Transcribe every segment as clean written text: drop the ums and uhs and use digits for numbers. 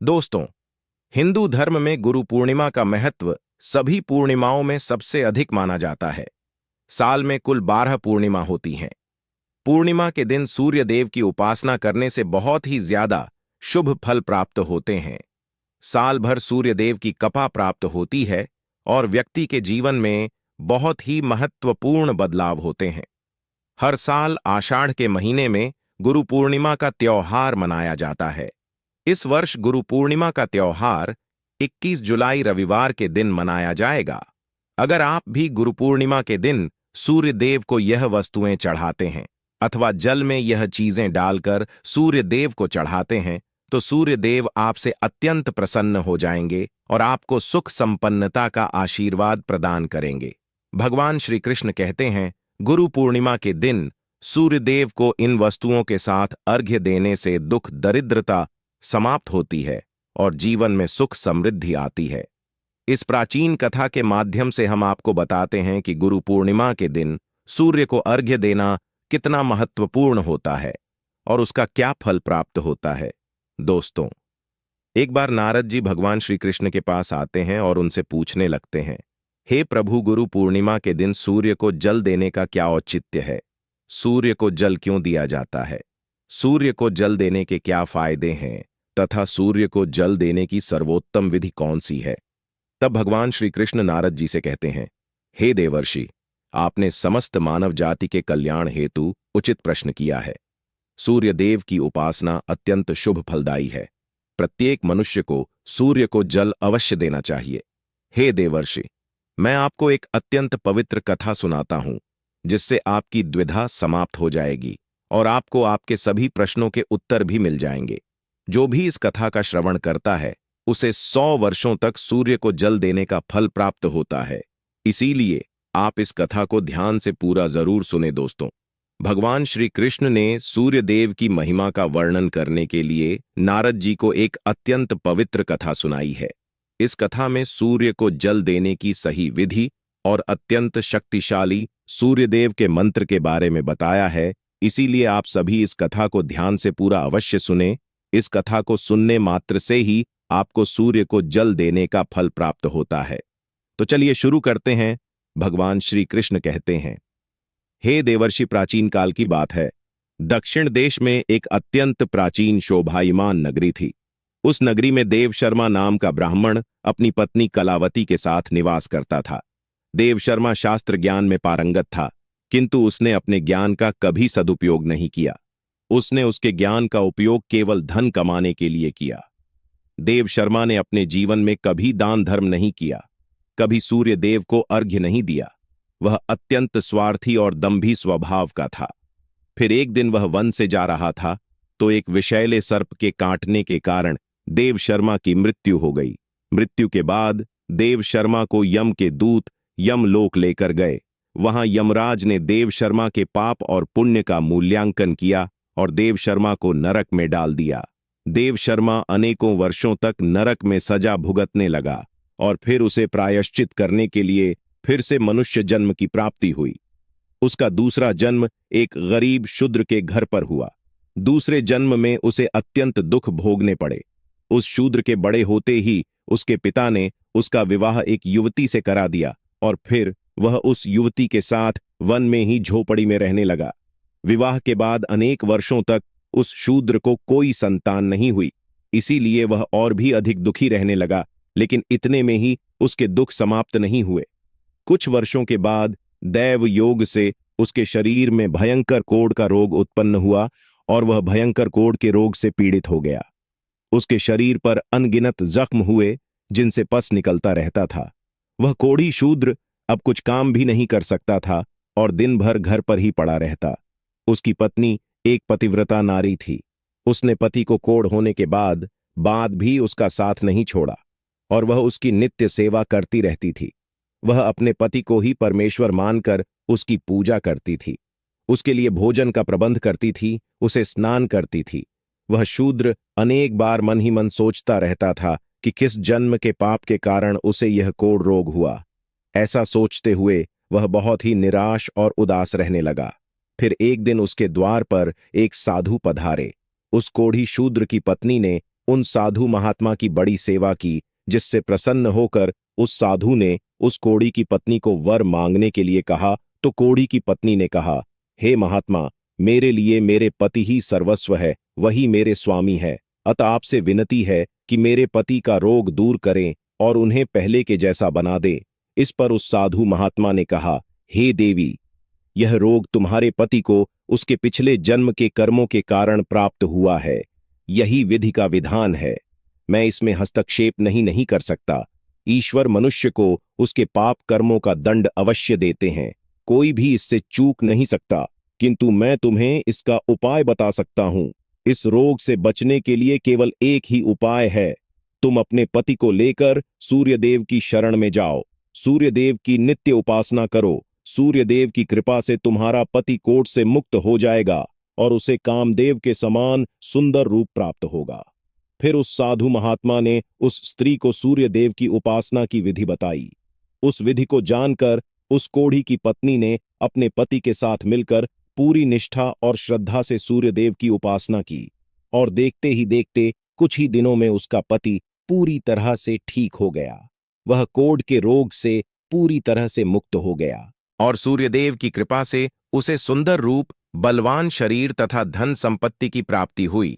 दोस्तों, हिंदू धर्म में गुरु पूर्णिमा का महत्व सभी पूर्णिमाओं में सबसे अधिक माना जाता है। साल में कुल 12 पूर्णिमा होती हैं। पूर्णिमा के दिन सूर्य देव की उपासना करने से बहुत ही ज्यादा शुभ फल प्राप्त होते हैं। साल भर सूर्य देव की कृपा प्राप्त होती है और व्यक्ति के जीवन में बहुत ही महत्वपूर्ण बदलाव होते हैं। हर साल आषाढ़ के महीने में गुरु पूर्णिमा का त्योहार मनाया जाता है। इस वर्ष गुरु पूर्णिमा का त्योहार 21 जुलाई रविवार के दिन मनाया जाएगा। अगर आप भी गुरु पूर्णिमा के दिन सूर्य देव को यह वस्तुएं चढ़ाते हैं अथवा जल में यह चीजें डालकर सूर्य देव को चढ़ाते हैं, तो सूर्य देव आपसे अत्यंत प्रसन्न हो जाएंगे और आपको सुख संपन्नता का आशीर्वाद प्रदान करेंगे। भगवान श्री कृष्ण कहते हैं, गुरु पूर्णिमा के दिन सूर्यदेव को इन वस्तुओं के साथ अर्घ्य देने से दुख दरिद्रता समाप्त होती है और जीवन में सुख समृद्धि आती है। इस प्राचीन कथा के माध्यम से हम आपको बताते हैं कि गुरु पूर्णिमा के दिन सूर्य को अर्घ्य देना कितना महत्वपूर्ण होता है और उसका क्या फल प्राप्त होता है। दोस्तों, एक बार नारद जी भगवान श्री कृष्ण के पास आते हैं और उनसे पूछने लगते हैं, हे प्रभु, गुरु पूर्णिमा के दिन सूर्य को जल देने का क्या औचित्य है? सूर्य को जल क्यों दिया जाता है? सूर्य को जल देने के क्या फायदे हैं तथा सूर्य को जल देने की सर्वोत्तम विधि कौन सी है? तब भगवान श्री कृष्ण नारद जी से कहते हैं, हे देवर्षि, आपने समस्त मानव जाति के कल्याण हेतु उचित प्रश्न किया है। सूर्य देव की उपासना अत्यंत शुभ फलदायी है। प्रत्येक मनुष्य को सूर्य को जल अवश्य देना चाहिए। हे देवर्षि, मैं आपको एक अत्यंत पवित्र कथा सुनाता हूं, जिससे आपकी द्विधा समाप्त हो जाएगी और आपको आपके सभी प्रश्नों के उत्तर भी मिल जाएंगे। जो भी इस कथा का श्रवण करता है, उसे 100 वर्षों तक सूर्य को जल देने का फल प्राप्त होता है। इसीलिए आप इस कथा को ध्यान से पूरा जरूर सुने। दोस्तों, भगवान श्री कृष्ण ने सूर्य देव की महिमा का वर्णन करने के लिए नारद जी को एक अत्यंत पवित्र कथा सुनाई है। इस कथा में सूर्य को जल देने की सही विधि और अत्यंत शक्तिशाली सूर्यदेव के मंत्र के बारे में बताया है। इसीलिए आप सभी इस कथा को ध्यान से पूरा अवश्य सुने। इस कथा को सुनने मात्र से ही आपको सूर्य को जल देने का फल प्राप्त होता है। तो चलिए शुरू करते हैं। भगवान श्री कृष्ण कहते हैं, हे देवर्षि, प्राचीन काल की बात है। दक्षिण देश में एक अत्यंत प्राचीन शोभायमान नगरी थी। उस नगरी में देव शर्मा नाम का ब्राह्मण अपनी पत्नी कलावती के साथ निवास करता था। देव शर्मा शास्त्र ज्ञान में पारंगत था, किंतु उसने अपने ज्ञान का कभी सदुपयोग नहीं किया। उसने उसके ज्ञान का उपयोग केवल धन कमाने के लिए किया। देव शर्मा ने अपने जीवन में कभी दान धर्म नहीं किया, कभी सूर्य देव को अर्घ्य नहीं दिया। वह अत्यंत स्वार्थी और दंभी स्वभाव का था। फिर एक दिन वह वन से जा रहा था तो एक विषैले सर्प के काटने के कारण देव शर्मा की मृत्यु हो गई। मृत्यु के बाद देव शर्मा को यम के दूत यमलोक लेकर गए। वहां यमराज ने देव शर्मा के पाप और पुण्य का मूल्यांकन किया और देव शर्मा को नरक में डाल दिया। देव शर्मा अनेकों वर्षों तक नरक में सजा भुगतने लगा और फिर उसे प्रायश्चित करने के लिए फिर से मनुष्य जन्म की प्राप्ति हुई। उसका दूसरा जन्म एक गरीब शूद्र के घर पर हुआ। दूसरे जन्म में उसे अत्यंत दुख भोगने पड़े। उस शूद्र के बड़े होते ही उसके पिता ने उसका विवाह एक युवती से करा दिया और फिर वह उस युवती के साथ वन में ही झोपड़ी में रहने लगा। विवाह के बाद अनेक वर्षों तक उस शूद्र को कोई संतान नहीं हुई। इसीलिए वह और भी अधिक दुखी रहने लगा, लेकिन इतने में ही उसके दुख समाप्त नहीं हुए। कुछ वर्षों के बाद दैव योग से उसके शरीर में भयंकर कोढ़ का रोग उत्पन्न हुआ और वह भयंकर कोढ़ के रोग से पीड़ित हो गया। उसके शरीर पर अनगिनत जख्म हुए जिनसे पस निकलता रहता था। वह कोढ़ी शूद्र अब कुछ काम भी नहीं कर सकता था और दिन भर घर पर ही पड़ा रहता। उसकी पत्नी एक पतिव्रता नारी थी। उसने पति को कोढ़ होने के बाद भी उसका साथ नहीं छोड़ा और वह उसकी नित्य सेवा करती रहती थी। वह अपने पति को ही परमेश्वर मानकर उसकी पूजा करती थी, उसके लिए भोजन का प्रबंध करती थी, उसे स्नान करती थी। वह शूद्र अनेक बार मन ही मन सोचता रहता था कि किस जन्म के पाप के कारण उसे यह कोढ़ रोग हुआ। ऐसा सोचते हुए वह बहुत ही निराश और उदास रहने लगा। फिर एक दिन उसके द्वार पर एक साधु पधारे। उस कोढ़ी शूद्र की पत्नी ने उन साधु महात्मा की बड़ी सेवा की, जिससे प्रसन्न होकर उस साधु ने उस कोढ़ी की पत्नी को वर मांगने के लिए कहा। तो कोढ़ी की पत्नी ने कहा, हे महात्मा, मेरे लिए मेरे पति ही सर्वस्व है, वही मेरे स्वामी है। अतः आपसे विनती है कि मेरे पति का रोग दूर करें और उन्हें पहले के जैसा बना दें। इस पर उस साधु महात्मा ने कहा, हे देवी, यह रोग तुम्हारे पति को उसके पिछले जन्म के कर्मों के कारण प्राप्त हुआ है। यही विधि का विधान है। मैं इसमें हस्तक्षेप नहीं कर सकता। ईश्वर मनुष्य को उसके पाप कर्मों का दंड अवश्य देते हैं, कोई भी इससे चूक नहीं सकता। किंतु मैं तुम्हें इसका उपाय बता सकता हूं। इस रोग से बचने के लिए केवल एक ही उपाय है। तुम अपने पति को लेकर सूर्यदेव की शरण में जाओ, सूर्यदेव की नित्य उपासना करो। सूर्यदेव की कृपा से तुम्हारा पति कोढ़ से मुक्त हो जाएगा और उसे कामदेव के समान सुंदर रूप प्राप्त होगा। फिर उस साधु महात्मा ने उस स्त्री को सूर्यदेव की उपासना की विधि बताई। उस विधि को जानकर उस कोढ़ी की पत्नी ने अपने पति के साथ मिलकर पूरी निष्ठा और श्रद्धा से सूर्यदेव की उपासना की, और देखते ही देखते कुछ ही दिनों में उसका पति पूरी तरह से ठीक हो गया। वह कोढ़ के रोग से पूरी तरह से मुक्त हो गया और सूर्यदेव की कृपा से उसे सुंदर रूप, बलवान शरीर तथा धन संपत्ति की प्राप्ति हुई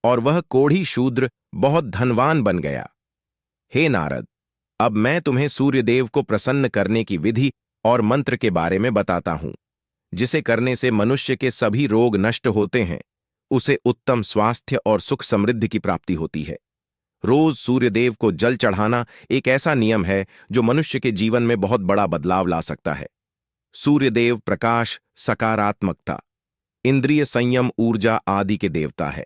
और वह कोढ़ी शूद्र बहुत धनवान बन गया। हे नारद, अब मैं तुम्हें सूर्यदेव को प्रसन्न करने की विधि और मंत्र के बारे में बताता हूं, जिसे करने से मनुष्य के सभी रोग नष्ट होते हैं, उसे उत्तम स्वास्थ्य और सुख समृद्धि की प्राप्ति होती है। रोज सूर्यदेव को जल चढ़ाना एक ऐसा नियम है जो मनुष्य के जीवन में बहुत बड़ा बदलाव ला सकता है। सूर्यदेव प्रकाश, सकारात्मकता, इंद्रिय संयम, ऊर्जा आदि के देवता है।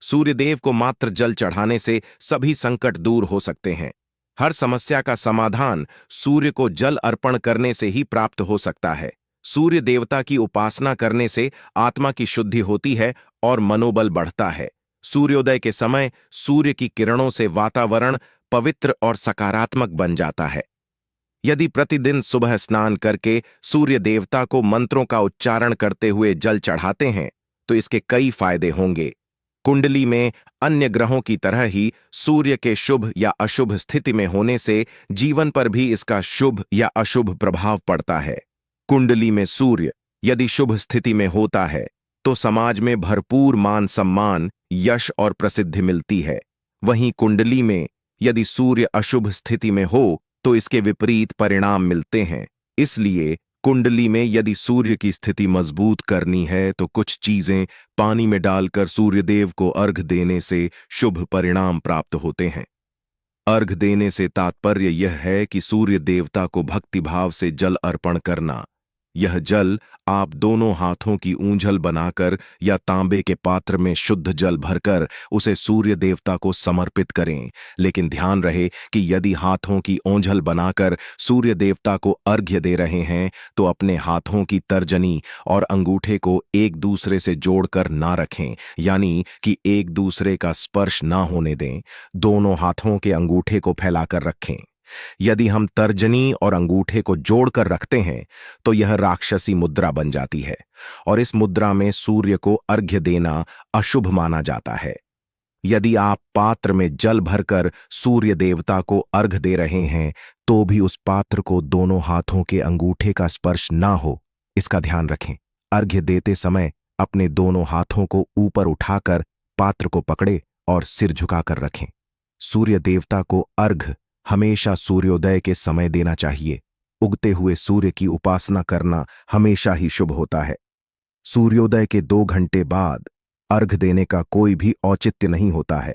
सूर्यदेव को मात्र जल चढ़ाने से सभी संकट दूर हो सकते हैं। हर समस्या का समाधान सूर्य को जल अर्पण करने से ही प्राप्त हो सकता है। सूर्य देवता की उपासना करने से आत्मा की शुद्धि होती है और मनोबल बढ़ता है। सूर्योदय के समय सूर्य की किरणों से वातावरण पवित्र और सकारात्मक बन जाता है। यदि प्रतिदिन सुबह स्नान करके सूर्य देवता को मंत्रों का उच्चारण करते हुए जल चढ़ाते हैं तो इसके कई फायदे होंगे। कुंडली में अन्य ग्रहों की तरह ही सूर्य के शुभ या अशुभ स्थिति में होने से जीवन पर भी इसका शुभ या अशुभ प्रभाव पड़ता है। कुंडली में सूर्य यदि शुभ स्थिति में होता है तो समाज में भरपूर मान सम्मान, यश और प्रसिद्धि मिलती है। वहीं कुंडली में यदि सूर्य अशुभ स्थिति में हो तो इसके विपरीत परिणाम मिलते हैं। इसलिए कुंडली में यदि सूर्य की स्थिति मजबूत करनी है तो कुछ चीजें पानी में डालकर सूर्यदेव को अर्घ देने से शुभ परिणाम प्राप्त होते हैं। अर्घ देने से तात्पर्य यह है कि सूर्य देवता को भक्तिभाव से जल अर्पण करना। यह जल आप दोनों हाथों की ऊंझल बनाकर या तांबे के पात्र में शुद्ध जल भरकर उसे सूर्य देवता को समर्पित करें। लेकिन ध्यान रहे कि यदि हाथों की ओंझल बनाकर सूर्य देवता को अर्घ्य दे रहे हैं तो अपने हाथों की तर्जनी और अंगूठे को एक दूसरे से जोड़कर ना रखें, यानी कि एक दूसरे का स्पर्श ना होने दें। दोनों हाथों के अंगूठे को फैलाकर रखें। यदि हम तर्जनी और अंगूठे को जोड़कर रखते हैं तो यह राक्षसी मुद्रा बन जाती है और इस मुद्रा में सूर्य को अर्घ्य देना अशुभ माना जाता है। यदि आप पात्र में जल भरकर सूर्य देवता को अर्घ दे रहे हैं तो भी उस पात्र को दोनों हाथों के अंगूठे का स्पर्श ना हो, इसका ध्यान रखें। अर्घ्य देते समय अपने दोनों हाथों को ऊपर उठाकर पात्र को पकड़े और सिर झुकाकर रखें। सूर्य देवता को अर्घ हमेशा सूर्योदय के समय देना चाहिए। उगते हुए सूर्य की उपासना करना हमेशा ही शुभ होता है। सूर्योदय के 2 घंटे बाद अर्घ देने का कोई भी औचित्य नहीं होता है।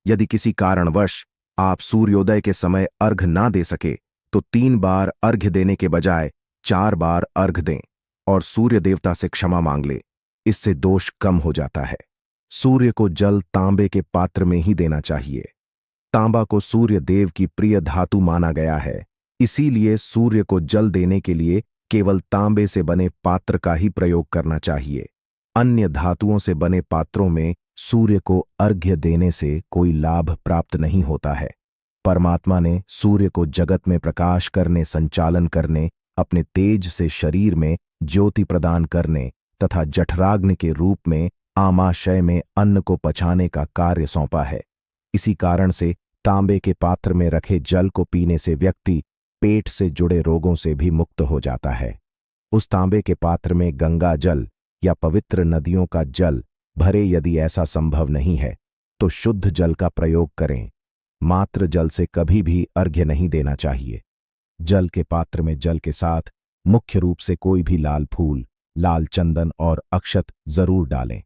यदि किसी कारणवश आप सूर्योदय के समय अर्घ ना दे सके तो 3 बार अर्घ्य देने के बजाय 4 बार अर्घ दें और सूर्य देवता से क्षमा मांग ले। इससे दोष कम हो जाता है। सूर्य को जल तांबे के पात्र में ही देना चाहिए। तांबा को सूर्य देव की प्रिय धातु माना गया है, इसीलिए सूर्य को जल देने के लिए केवल तांबे से बने पात्र का ही प्रयोग करना चाहिए। अन्य धातुओं से बने पात्रों में सूर्य को अर्घ्य देने से कोई लाभ प्राप्त नहीं होता है। परमात्मा ने सूर्य को जगत में प्रकाश करने, संचालन करने, अपने तेज से शरीर में ज्योति प्रदान करने तथा जठराग्नि के रूप में आमाशय में अन्न को पचाने का कार्य सौंपा है। इसी कारण से तांबे के पात्र में रखे जल को पीने से व्यक्ति पेट से जुड़े रोगों से भी मुक्त हो जाता है। उस तांबे के पात्र में गंगा जल या पवित्र नदियों का जल भरे। यदि ऐसा संभव नहीं है तो शुद्ध जल का प्रयोग करें। मात्र जल से कभी भी अर्घ्य नहीं देना चाहिए। जल के पात्र में जल के साथ मुख्य रूप से कोई भी लाल फूल, लाल चंदन और अक्षत जरूर डालें।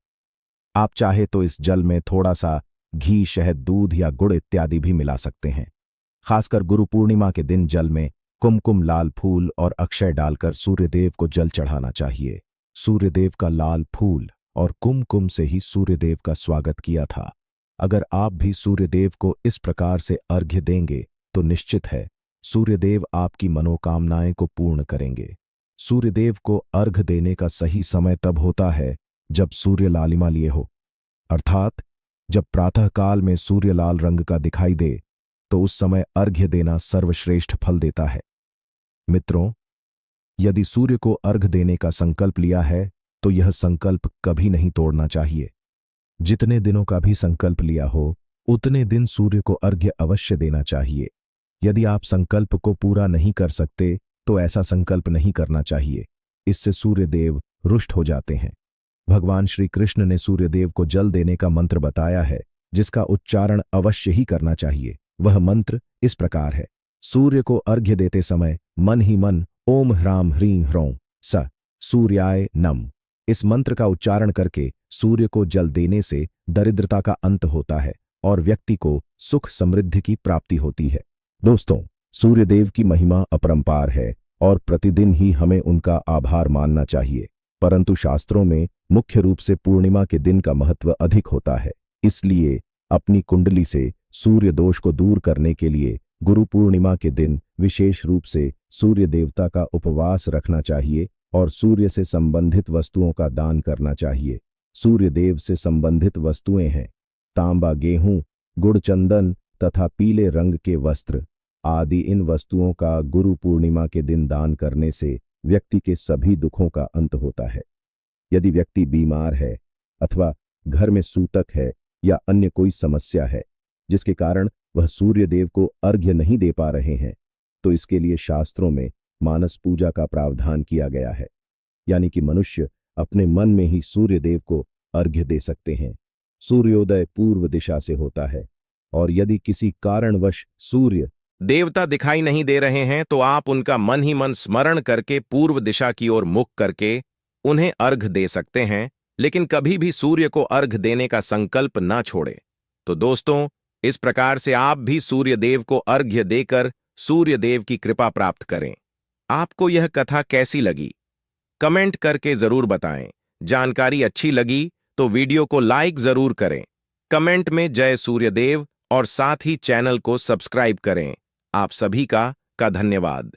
आप चाहे तो इस जल में थोड़ा सा घी, शहद, दूध या गुड़ इत्यादि भी मिला सकते हैं। खासकर गुरु पूर्णिमा के दिन जल में कुमकुम, लाल फूल और अक्षय डालकर सूर्यदेव को जल चढ़ाना चाहिए। सूर्यदेव का लाल फूल और कुमकुम से ही सूर्यदेव का स्वागत किया था। अगर आप भी सूर्यदेव को इस प्रकार से अर्घ्य देंगे तो निश्चित है सूर्यदेव आपकी मनोकामनाएं को पूर्ण करेंगे। सूर्यदेव को अर्घ्य देने का सही समय तब होता है जब सूर्य लालिमा लिए हो, अर्थात जब प्रातःकाल में सूर्य लाल रंग का दिखाई दे तो उस समय अर्घ्य देना सर्वश्रेष्ठ फल देता है। मित्रों, यदि सूर्य को अर्घ्य देने का संकल्प लिया है तो यह संकल्प कभी नहीं तोड़ना चाहिए। जितने दिनों का भी संकल्प लिया हो उतने दिन सूर्य को अर्घ्य अवश्य देना चाहिए। यदि आप संकल्प को पूरा नहीं कर सकते तो ऐसा संकल्प नहीं करना चाहिए, इससे सूर्यदेव रुष्ट हो जाते हैं। भगवान श्री कृष्ण ने सूर्यदेव को जल देने का मंत्र बताया है जिसका उच्चारण अवश्य ही करना चाहिए। वह मंत्र इस प्रकार है। सूर्य को अर्घ्य देते समय मन ही मन ओम ह्राम ह्रीं ह्रौं स सूर्याय नम, इस मंत्र का उच्चारण करके सूर्य को जल देने से दरिद्रता का अंत होता है और व्यक्ति को सुख समृद्धि की प्राप्ति होती है। दोस्तों, सूर्यदेव की महिमा अपरंपार है और प्रतिदिन ही हमें उनका आभार मानना चाहिए, परंतु शास्त्रों में मुख्य रूप से पूर्णिमा के दिन का महत्व अधिक होता है। इसलिए अपनी कुंडली से सूर्य दोष को दूर करने के लिए गुरु पूर्णिमा के दिन विशेष रूप से सूर्य देवता का उपवास रखना चाहिए और सूर्य से संबंधित वस्तुओं का दान करना चाहिए। सूर्य देव से संबंधित वस्तुएं हैं तांबा, गेहूं, गुड़, चंदन तथा पीले रंग के वस्त्र आदि। इन वस्तुओं का गुरु पूर्णिमा के दिन दान करने से व्यक्ति के सभी दुखों का अंत होता है। यदि व्यक्ति बीमार है अथवा घर में सूतक है या अन्य कोई समस्या है जिसके कारण वह सूर्य देव को अर्घ्य नहीं दे पा रहे हैं तो इसके लिए शास्त्रों में मानस पूजा का प्रावधान किया गया है, यानी कि मनुष्य अपने मन में ही सूर्य देव को अर्घ्य दे सकते हैं। सूर्योदय पूर्व दिशा से होता है और यदि किसी कारणवश सूर्य देवता दिखाई नहीं दे रहे हैं तो आप उनका मन ही मन स्मरण करके पूर्व दिशा की ओर मुख करके उन्हें अर्घ्य दे सकते हैं, लेकिन कभी भी सूर्य को अर्घ्य देने का संकल्प ना छोड़े। तो दोस्तों, इस प्रकार से आप भी सूर्य देव को अर्घ्य देकर सूर्य देव की कृपा प्राप्त करें। आपको यह कथा कैसी लगी कमेंट करके जरूर बताएं। जानकारी अच्छी लगी तो वीडियो को लाइक जरूर करें। कमेंट में जय सूर्यदेव और साथ ही चैनल को सब्सक्राइब करें। आप सभी का धन्यवाद।